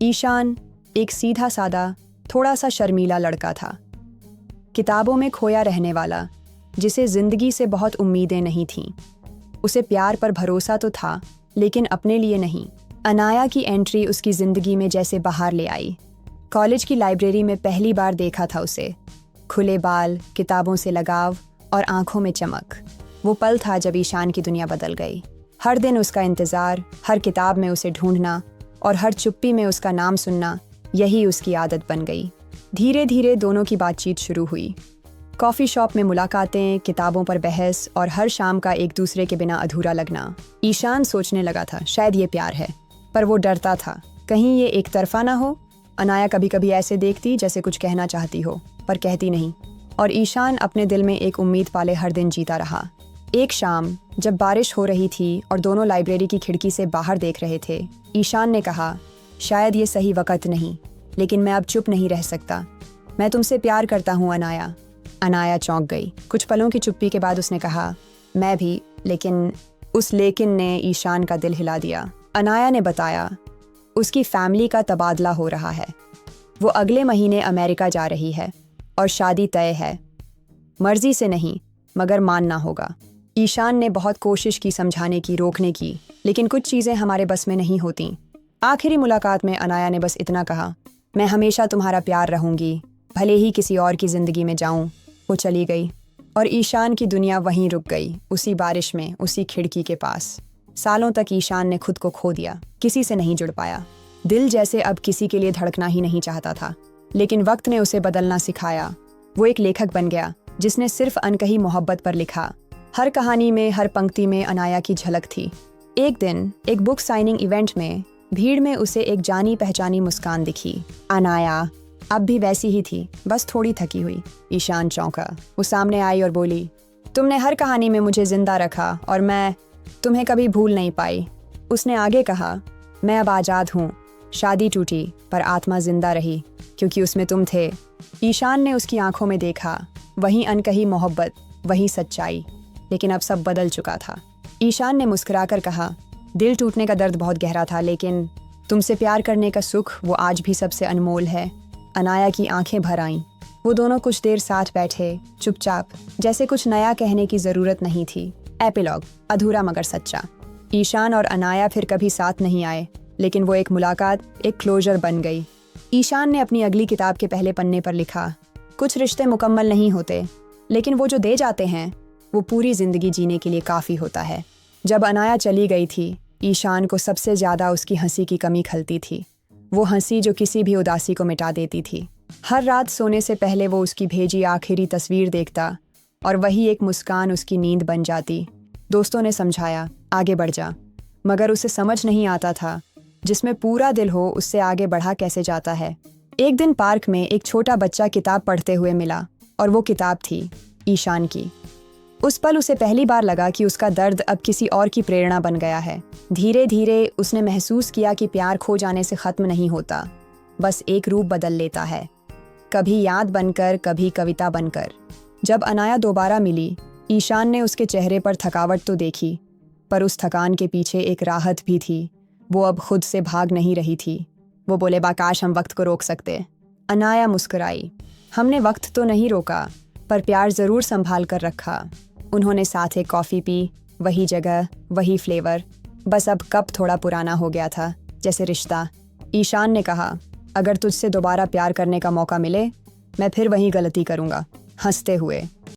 ईशान एक सीधा सादा, थोड़ा सा शर्मीला लड़का था, किताबों में खोया रहने वाला, जिसे जिंदगी से बहुत उम्मीदें नहीं थीं। उसे प्यार पर भरोसा तो था, लेकिन अपने लिए नहीं। अनाया की एंट्री उसकी जिंदगी में जैसे बाहर ले आई। कॉलेज की लाइब्रेरी में पहली बार देखा था उसे, खुले बाल, किताबों से लगाव और आंखों में चमक। वो पल था जब ईशान की दुनिया बदल गई। हर दिन उसका इंतजार, हर किताब में उसे ढूंढना और हर चुप्पी में उसका नाम सुनना, यही उसकी आदत बन गई। धीरे धीरे दोनों की बातचीत शुरू हुई। कॉफ़ी शॉप में मुलाकातें, किताबों पर बहस और हर शाम का एक दूसरे के बिना अधूरा लगना। ईशान सोचने लगा था शायद ये प्यार है, पर वो डरता था कहीं ये एक तरफा ना हो। अनाया कभी कभी ऐसे देखती जैसे कुछ कहना चाहती हो, पर कहती नहीं, और ईशान अपने दिल में एक उम्मीद पाले हर दिन जीता रहा। एक शाम जब बारिश हो रही थी और दोनों लाइब्रेरी की खिड़की से बाहर देख रहे थे, ईशान ने कहा, शायद ये सही वक्त नहीं, लेकिन मैं अब चुप नहीं रह सकता। मैं तुमसे प्यार करता हूँ अनाया। अनाया चौंक गई। कुछ पलों की चुप्पी के बाद उसने कहा, मैं भी, लेकिन उस लेकिन ने ईशान का दिल हिला दिया। अनाया ने बताया, उसकी फैमिली का तबादला हो रहा है। वो अगले महीने अमेरिका जा रही है और शादी तय है। मर्जी से नहीं, मगर मानना होगा। ईशान ने बहुत कोशिश की समझाने की, रोकने की, लेकिन कुछ चीज़ें हमारे बस में नहीं होती। आखिरी मुलाकात में अनाया ने बस इतना कहा, मैं हमेशा तुम्हारा प्यार रहूंगी, भले ही किसी और की ज़िंदगी में जाऊं। वो चली गई और ईशान की दुनिया वहीं रुक गई, उसी बारिश में, उसी खिड़की के पास। सालों तक ईशान ने खुद को खो दिया, किसी से नहीं जुड़ पाया। दिल जैसे अब किसी के लिए धड़कना ही नहीं चाहता था। लेकिन वक्त ने उसे बदलना सिखाया। वो एक लेखक बन गया, जिसने सिर्फ अनकही मोहब्बत पर लिखा। हर कहानी में, हर पंक्ति में अनाया की झलक थी। एक दिन एक बुक साइनिंग इवेंट में भीड़ में उसे एक जानी पहचानी मुस्कान दिखी। अनाया अब भी वैसी ही थी, बस थोड़ी थकी हुई। ईशान चौंका। वो सामने आई और बोली, तुमने हर कहानी में मुझे जिंदा रखा और मैं तुम्हें कभी भूल नहीं पाई। उसने आगे कहा, मैं अब आज़ाद हूँ। शादी टूटी पर आत्मा जिंदा रही, क्योंकि उसमें तुम थे। ईशान ने उसकी आंखों में देखा, वही अनकही मोहब्बत, वही सच्चाई। लेकिन अब सब बदल चुका था। ईशान ने मुस्कुराकर कहा, दिल टूटने का दर्द बहुत गहरा था, लेकिन तुमसे प्यार करने का सुख वो आज भी सबसे अनमोल है। अनाया की आंखें भर आईं। वो दोनों कुछ देर साथ बैठे, चुपचाप, जैसे कुछ नया कहने की जरूरत नहीं थी। एपिलॉग, अधूरा मगर सच्चा। ईशान और अनाया फिर कभी साथ नहीं आए, लेकिन वो एक मुलाकात, एक क्लोजर बन गई। ईशान ने अपनी अगली किताब के पहले पन्ने पर लिखा, कुछ रिश्ते मुकम्मल नहीं होते, लेकिन वो जो दे जाते हैं वो पूरी जिंदगी जीने के लिए काफ़ी होता है। जब अनाया चली गई थी, ईशान को सबसे ज़्यादा उसकी हंसी की कमी खलती थी। वो हंसी जो किसी भी उदासी को मिटा देती थी। हर रात सोने से पहले वो उसकी भेजी आखिरी तस्वीर देखता और वही एक मुस्कान उसकी नींद बन जाती। दोस्तों ने समझाया, आगे बढ़ जा, मगर उसे समझ नहीं आता था, जिसमें पूरा दिल हो उससे आगे बढ़ा कैसे जाता है। एक दिन पार्क में एक छोटा बच्चा किताब पढ़ते हुए मिला और वो किताब थी ईशान की। उस पल उसे पहली बार लगा कि उसका दर्द अब किसी और की प्रेरणा बन गया है। धीरे धीरे उसने महसूस किया कि प्यार खो जाने से ख़त्म नहीं होता, बस एक रूप बदल लेता है, कभी याद बनकर, कभी कविता बनकर। जब अनाया दोबारा मिली, ईशान ने उसके चेहरे पर थकावट तो देखी, पर उस थकान के पीछे एक राहत भी थी। वो अब खुद से भाग नहीं रही थी। वो बोले, काश हम वक्त को रोक सकते। अनाया मुस्कुराई, हमने वक्त तो नहीं रोका, पर प्यार ज़रूर संभाल कर रखा। उन्होंने साथ एक कॉफ़ी पी, वही जगह, वही फ्लेवर, बस अब कप थोड़ा पुराना हो गया था, जैसे रिश्ता। ईशान ने कहा, अगर तुझसे दोबारा प्यार करने का मौका मिले, मैं फिर वही गलती करूँगा, हंसते हुए।